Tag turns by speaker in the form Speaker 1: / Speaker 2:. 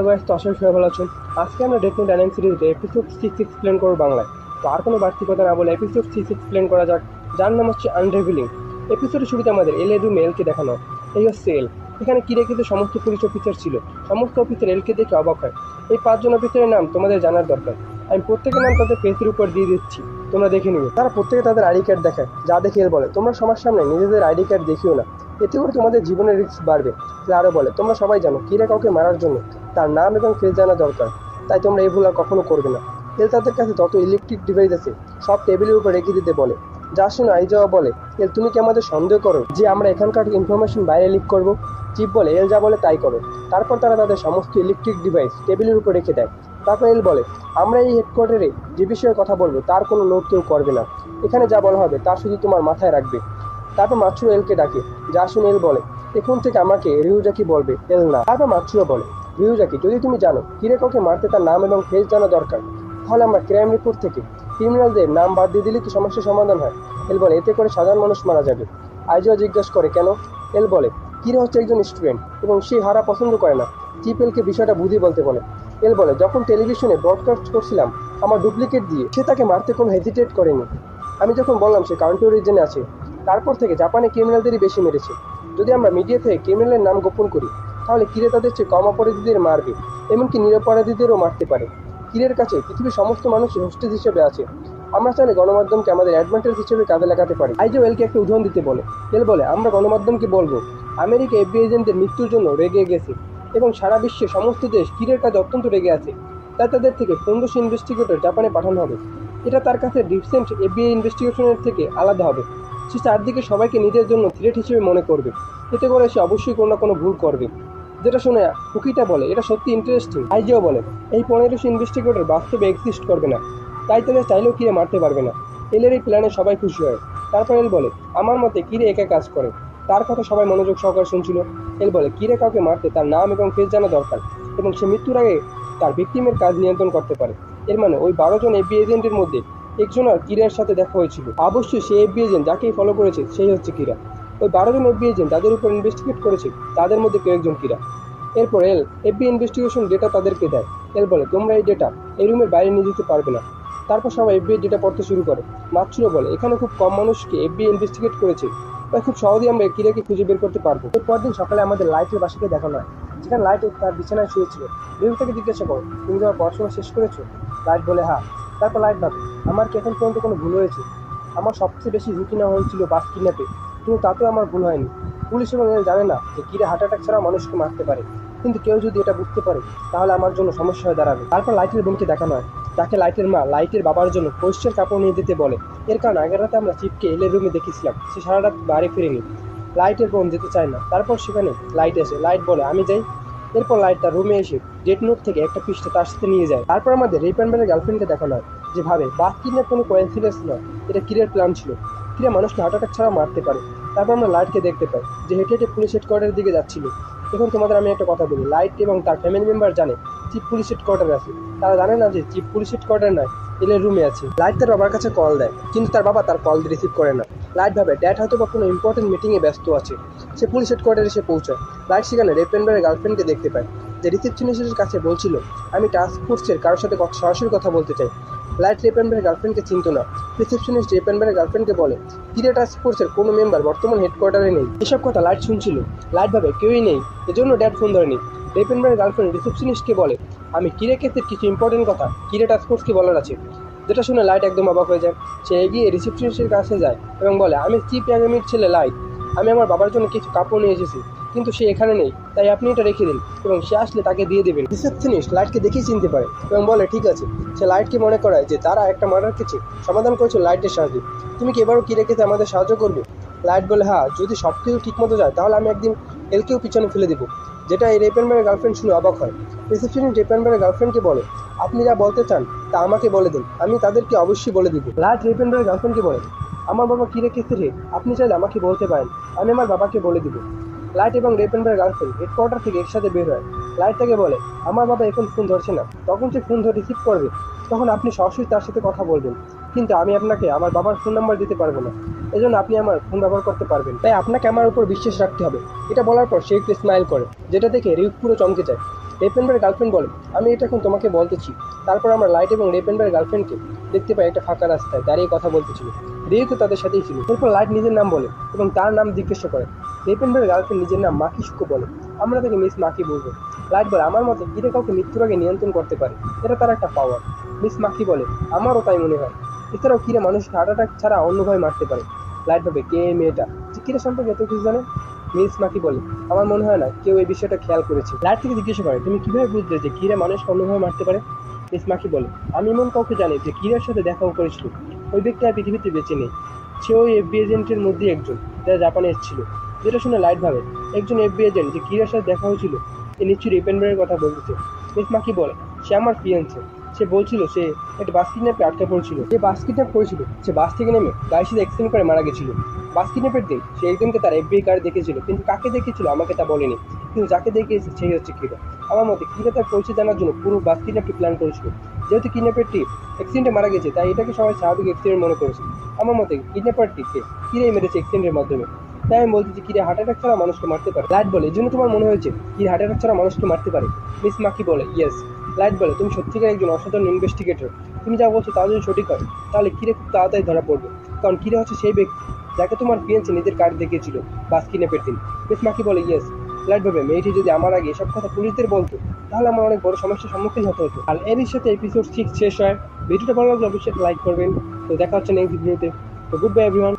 Speaker 1: Hello guys, তো আশা করি সবাই ভালো আছেন। আজকে আমরা ডেথ নোট অ্যানিমে সিরিজে এপিসোড 6 এক্সপ্লেন করব বাংলায়। তো আর কোনো বাড়তি কথা না বলে এপিসোড 6 এক্সপ্লেন করা যাক, যার নাম হচ্ছে আনরিভিলিং। এপিসোডের শুরুতে আমাদের এলের রুমে এলকে দেখানো হয়। এই হচ্ছে এল। এখানে কিরে কিন্তু সমস্ত পুলিশ অফিসার ছিল। সমস্ত অফিসার এলকে দেখে অবাক হয়। এই 5জন অফিসারের নাম তোমাদের জানার দরকার। আমি প্রত্যেকের নাম তাদের ফেসের উপর দিয়ে দিচ্ছি, তোমরা দেখে নিবে। তারা প্রত্যেকে তাদের আইডি কার্ড দেখায়, যা দেখে এল বলে তোমরা সবার সামনে নিজেদের আইডি কার্ড দেখিও না, এতে করে তোমাদের জীবনের রিস্ক বাড়বে। আরও বলে তোমরা সবাই জানো কিরে কাউকে মারার জন্য তার নাম এবং ফেস জানা দরকার, তাই তোমরা এই ভুল আর কখনো করবে না। এল তাদের কাছে যত ইলেকট্রিক ডিভাইস আছে সব টেবিলের উপর রেখে দিতে বলে। যা শুনে আইজাওয়া বলে এল তুমি কি আমাদের সন্দেহ করো যে আমরা এখানকার ইনফরমেশন বাইরে লিক করব? চিফ বলে এল যা বলে তাই করো। তারপর তারা তাদের সমস্ত ইলেকট্রিক ডিভাইস টেবিলের উপর রেখে দেয়। তারপর এল বলে আমরা এই হেডকোয়ার্টারে যে বিষয়ে কথা বলবো তার কোনো নোট কেউ করবে না, এখানে যা বলা হবে তা শুধু তোমার মাথায় রাখবে। তারপর মাছুরো এলকে ডাকে, যা শুনে এল বলে এখন থেকে আমাকে রিউজাকি বলবে, এল না। তারপর মাছুরো বলে রিউজাকি যদি তুমি জানো কিরে কাউকে মারতে তার নাম এবং ফেস জানা দরকার, তাহলে আমরা ক্রাইম রিপোর্ট থেকে ক্রিমিনালদের নাম বাদ দিয়ে দিলে কি সমস্যার সমাধান হয়? এল বলে এতে করে সাধারণ মানুষ মারা যাবে। আইজো জিজ্ঞাসা করে কেন? এল বলে কিরে হচ্ছে একজন স্টুডেন্ট এবং সে হারা পছন্দ করে না। চিপ এলকে বিষয়টা বুঝিয়ে বলতে বলে। এল বলে যখন টেলিভিশনে ব্রডকাস্ট করছিলাম আমার ডুপ্লিকেট দিয়ে সে তাকে মারতে কোনো হেজিটেট করেনি। আমি যখন বললাম সে কাউন্টি রিজনে আছে, তারপর থেকে জাপানে ক্রিমিনালদেরই বেশি মেরেছে। যদি আমরা মিডিয়া থেকে ক্রিমিনালের নাম গোপন করি তাহলে কিরে তাদের চেয়ে কম অপরাধীদের মারবে, এমনকি নিরপরাধীদেরও মারতে পারে। কিরের কাছে পৃথিবীর সমস্ত মানুষই হোস্টেজ হিসেবে আছে। আমরা চাইলে গণমাধ্যমকে আমাদের অ্যাডভান্টেজ হিসেবে কাজে লাগাতে পারি। আইজো এলকে একটা উদাহরণ দিতে বলে। এল বলে আমরা গণমাধ্যমকে বলবো আমেরিকা এফবিআই এজেন্টদের মৃত্যুর জন্য রেগে গেছে এবং সারা বিশ্বে সমস্ত দেশ কিরের কাজে অত্যন্ত রেগে আছে, তাই তাদের থেকে 1500 ইনভেস্টিগেটর জাপানে পাঠানো হবে। এটা তার কাছে রিসেন্ট এফবিআই ইনভেস্টিগেশনের থেকে আলাদা হবে। সে চারদিকে সবাইকে নিজের জন্য থ্রেট হিসেবে মনে করবে, এতে করে সে অবশ্যই কোনো না কোনো ভুল করবে। যেটা শুনে কুকিটা বলে এটা সত্যি ইন্টারেস্টিং। আইজিও বলে এই 1500 ইনভেস্টিগেটর বাস্তবে এক্সিস্ট করবে না, তাই তাদের চাইলেও কিরে মারতে পারবে না। এলের এই প্ল্যানে সবাই খুশি হয়। তারপর এল বলে আমার মতে কিরে একা কাজ করে। তার কথা সবাই মনোযোগ সহকারে শুনছিল। এল বলে কিরে কাউকে মারতে তার নাম এবং ফেস জানা দরকার এবং সে মৃত্যুর আগে তার ভিকটিমের কাজ নিয়ন্ত্রণ করতে পারে। এর মানে ওই 12 জন এফবিআই এজেন্টের মধ্যে একজন আর কিরার সাথে দেখা হয়েছিল। অবশ্যই সেই এফবিআই এজেন্ট যাকেই ফলো করেছে সেই হচ্ছে কিরা। ওই 12 জন এফবিআই এজেন্ট তাদের উপর ইনভেস্টিগেট করেছে, তাদের মধ্যে কেউ একজন কিরা। এরপর এল এফবিআই ইনভেস্টিগেশন ডেটা তাদেরকে দেয়। এল বলে তোমরা এই ডেটা এই রুমের বাইরে নিয়ে যেতে পারবে না। তারপর সবাই এফবিআই ডেটা পড়তে শুরু করে। মাছুরো বলে এখানে খুব কম মানুষকে এফবিআই ইনভেস্টিগেট করেছে, তাই খুব সহজেই আমরা কিরাকে খুঁজে বের করতে পারবো। এরপর দিন সকালে আমাদের লাইটের বাসাকে দেখানো হয়, যেখানে লাইট তার বিছানায় শুয়েছিল। রিউ তাকে জিজ্ঞাসা করো তুমি তোমার পড়াশোনা শেষ করেছো? লাইট বলে হ্যাঁ। তারপর লাইট ভাবে আমার কি এখন পর্যন্ত কোনো ভুল হয়েছে? আমার সবচেয়ে বেশি ঝুঁকি নেওয়া হয়েছিল বাস কিডন্যাপে, কিন্তু তাতেও আমার ভুল হয়নি। পুলিশ এবং এল জানে না যে কিরে হার্ট অ্যাটাক ছাড়া মানুষকে মারতে পারে, কিন্তু কেউ যদি এটা বুঝতে পারে তাহলে আমার জন্য সমস্যা হয়ে দাঁড়াবে। তারপর লাইটের বোনকে দেখানো হয়, তাকে লাইটের মা লাইটের বাবার জন্য পরিষ্কার কাপড় নিয়ে দিতে বলে। এর কারণ আগের রাতে আমরা চিপকে এলের রুমে দেখেছিলাম সে সারা রাত বাড়ি ফিরেনি। লাইটের বোন যেতে চায় না। তারপর সেখানে লাইট এসে লাইট বলে আমি যাই। এরপর লাইট তার রুমে এসে ডেট নোট থেকে একটা পৃষ্ঠা তার সাথে নিয়ে যায়। তারপর আমাদের রিপানম্যানের গার্লফ্রেন্ডকে দেখানো হয়, যে ভাবে বাস কিডন্যাপ কোনো কোইন্সিডেন্স নয়, এটা কিরের প্ল্যান ছিল। কিরে মানুষকে হার্ট অ্যাটাক ছাড়া মারতে পারে। তারপর আমরা লাইটকে দেখতে পাই যে হেঁটে হেঁটে পুলিশ হেডকোয়ার্টারের দিকে যাচ্ছিল। এখন তোমাদের আমি একটা কথা বলি, লাইট এবং তার ফ্যামিলি মেম্বার জানে চিফ পুলিশ হেডকোয়ার্টারে আছে, তারা জানে না যে চিফ পুলিশ হেডকোয়ার্টার নয়, এলের রুমে আছে। লাইট তার বাবার কাছে কল দেয়, কিন্তু তার বাবা তার কল রিসিভ করে না। লাইট ভাবে ড্যাড হয়তো বা কোনো ইম্পর্টেন্ট মিটিংয়ে ব্যস্ত আছে। সে পুলিশ হেডকোয়ার্টারে এসে পৌঁছায়। লাইট সেখানে রেপেনবারের গার্লফ্রেন্ডকে দেখতে পায়, যে রিসেপশনিস্টের কাছে বলছিল আমি টাস্ক ফোর্সের কারোর সাথে সরাসরি কথা বলতে চাই। লাইট রেপেনবারের গার্লফ্রেন্ডকে চিনত না। রিসেপশনিস্ট রেপেনবারের গার্লফ্রেন্ডকে বলে কিরে টাস্ক ফোর্সের কোনো মেম্বার বর্তমান হেডকোয়ার্টারে নেই। এসব কথা লাইট শুনছিল। লাইট ভাবে কেউই নেই, এজন্য ড্যাড ফোন ধরেনি। রেপেনবারের গার্লফ্রেন্ড রিসেপশনিস্টকে বলে আমি কিরে কেসের কিছু ইম্পর্টেন্ট কথা কিরে টাস্ক ফোর্সকে বলার আছে। যেটা শুনে লাইট একদম অবাক হয়ে যায়। সে এগিয়ে রিসেপশনিস্টের কাছে যায় এবং বলে আমি চিফ ইয়াগামির ছেলে লাইট, আমি আমার বাবার জন্য কিছু কাপড় নিয়ে এসেছি, কিন্তু সে এখানে নেই, তাই আপনি এটা রেখে দিন এবং সে আসলে তাকে দিয়ে দেবেন। রিসেপশনিস্ট লাইটকে দেখেই চিনতে পারে এবং বলে ঠিক আছে। সে লাইটকে মনে করায় যে তারা একটা মার্ডার কেসে সমাধান করেছে লাইটের সাহায্যে। তুমি কি এবারও কিরে কেসে আমাদের সাহায্য করবে? লাইট বলে হ্যাঁ, যদি সব কিছু ঠিক মতো যায় তাহলে আমি একদিন এলকেও পিছনে ফেলে দেবো। যেটা এই রেপেনবারের গার্লফ্রেন্ড শুনে অবাক হয়। রিসেপশনিস্ট রেপেনবারের গার্লফ্রেন্ডকে বলে আপনি যা বলতে চান তা আমাকে বলে দিন, আমি তাদেরকে অবশ্যই বলে দিব। লাইট রেপেনবারের গার্লফ্রেন্ডকে বলে আমার বাবা কিরে কেসে আপনি চাইলে আমাকে বলতে পারেন, আমি আমার বাবাকে বলে দিব। লাইট এবং রেপেনবারের গার্লফ্রেন্ড হেডকোয়ার্টার থেকে একসাথে বের হয়। লাইট তাকে বলে আমার বাবা এখন ফোন ধরছে না, তখন সে ফোন ধরে রিসিভ করবে তখন আপনি সরাসরি তার সাথে কথা বলবেন, কিন্তু আমি আপনাকে আমার বাবার ফোন নাম্বার দিতে পারবো না, এজন্য আপনি আমার ফোন ব্যবহার করতে পারবেন, তাই আপনাকে আমার উপর বিশ্বাস রাখতে হবে। এটা বলার পর সে একটু স্মাইল করে, যেটা দেখে রিউ পুরো চমকে যায়। রেপেনবারের গার্লফ্রেন্ড বলে, আমি এটা এখন তোমাকে বলতেছি। তারপর আমরা লাইট এবং রেপেনবারের গার্লফ্রেন্ডকে দেখতে পাই একটা ফাঁকা রাস্তায় দাঁড়িয়ে কথা বলতেছিল। রিও তো তাদের সাথেই ছিল। এরপর লাইট নিজের নাম বলে এবং তার নাম জিজ্ঞাসা করে। রেপেনবারের গার্লফ্রেন্ড নিজের নাম মাকিশুকো বলে। আমরা তাকে মিস মাকি বলবো। লাইট বলে, আমার মতে কিরে কাউকে মৃত্যুর আগে নিয়ন্ত্রণ করতে পারে, এটা তার একটা পাওয়ার। মিস মাকি বলে, আমারও তাই মনে হয়। এছাড়াও কিরে মানুষকে হার্ট অ্যাটাক ছাড়া অন্যভাবে মারতে পারে। লাইট ভাবে, কে এই মেয়েটা যে কিরে সম্পর্কে এত কিছু জানে? মিস মাকি বলে, আমার মনে হয় না কেউ এই বিষয়টা খেয়াল করেছে। লাইট থেকে জিজ্ঞাসা করে, তুমি কিভাবে বুঝলে যে কিরা মানুষকে অন্যভাবে মারতে পারে? মিস মাকি বলে, আমি এমন কাউকে জানি যে কিরার সাথে দেখাও করেছিল। ওই ব্যক্তি আর পৃথিবীতে বেঁচে নেই। সে ওই এফবি এজেন্টের মধ্যে একজন, যারা জাপানে এসেছিল। যেটা শুনে লাইট ভাবে, একজন এফবি এজেন্ট যে কিরার সাথে দেখা হয়েছিল, সে নিশ্চয়ই রেপেনবারের কথা বলতেছে। মিস মাকি বলে, সে আমার ফিয়ান্সে। সে বলছিল সে একটা বাস কিডন্যাপে আটকা পড়েছিল। যে বাস কিডন্যাপ করেছিল সে বাস থেকে নেমে গাড়ির সাথে অ্যাক্সিডেন্ট করে মারা গেছিল। বাস কিডন্যাপের দিন সে একজনকে তার এফবিআই কার্ড দেখেছিল, কিন্তু কাকে দেখেছিল আমাকে তা বলেনি। কিন্তু যাকে দেখিয়েছে সেই হচ্ছে কিরা। আমার মতে কিরা তার পরিচয় জানার জন্য পুরো বাস কিডন্যাপটি প্ল্যান করেছিল। যেহেতু কিডন্যাপারটি অ্যাক্সিডেন্টে মারা গেছে, তাই এটাকে সবাই স্বাভাবিক অ্যাক্সিডেন্ট মনে করেছে। আমার মতে কিডন্যাপারটিকে কিরাই মেরেছে অ্যাক্সিডেন্টের মাধ্যমে। তাই আমি বলতেছি কিরা হার্ট অ্যাটাক ছাড়া মানুষকে মারতে পারে। লাইট বলে, এই জন্য তোমার মনে হয়েছে কিরা হার্ট অ্যাটাক ছাড়া মানুষকে মারতে পারে? মিস মাকি বলে, ইয়েস। লাইট বলে, তুমি সত্যিকার একজন অসাধারণ ইনভেস্টিগেটর। তুমি যা বলছো তা যদি সঠিক হয়, তাহলে কিরে খুব তাড়াতাড়ি ধরা পড়বে। কারণ কিরে হচ্ছে সেই ব্যক্তি যাকে তোমার ফিয়ান্সে নিজের কার্ড দেখিয়েছিল বাস কিডন্যাপের দিন। মিস মাকি বলে, ইয়েস। লাইট ভাবে, মেয়েটি যদি আমার আগে এসব কথা পুলিশদের বলতো, তাহলে আমার অনেক বড় সমস্যার সম্মুখীন হতে হতো। আর এরই সাথে এপিসোড 6 শেষ হয়। ভিডিওটা ভালো লাগলে অবশ্যই লাইক করবেন। তো দেখা হচ্ছে নেক্সট ভিডিওতে। তো গুড বাই এভরিওয়ান।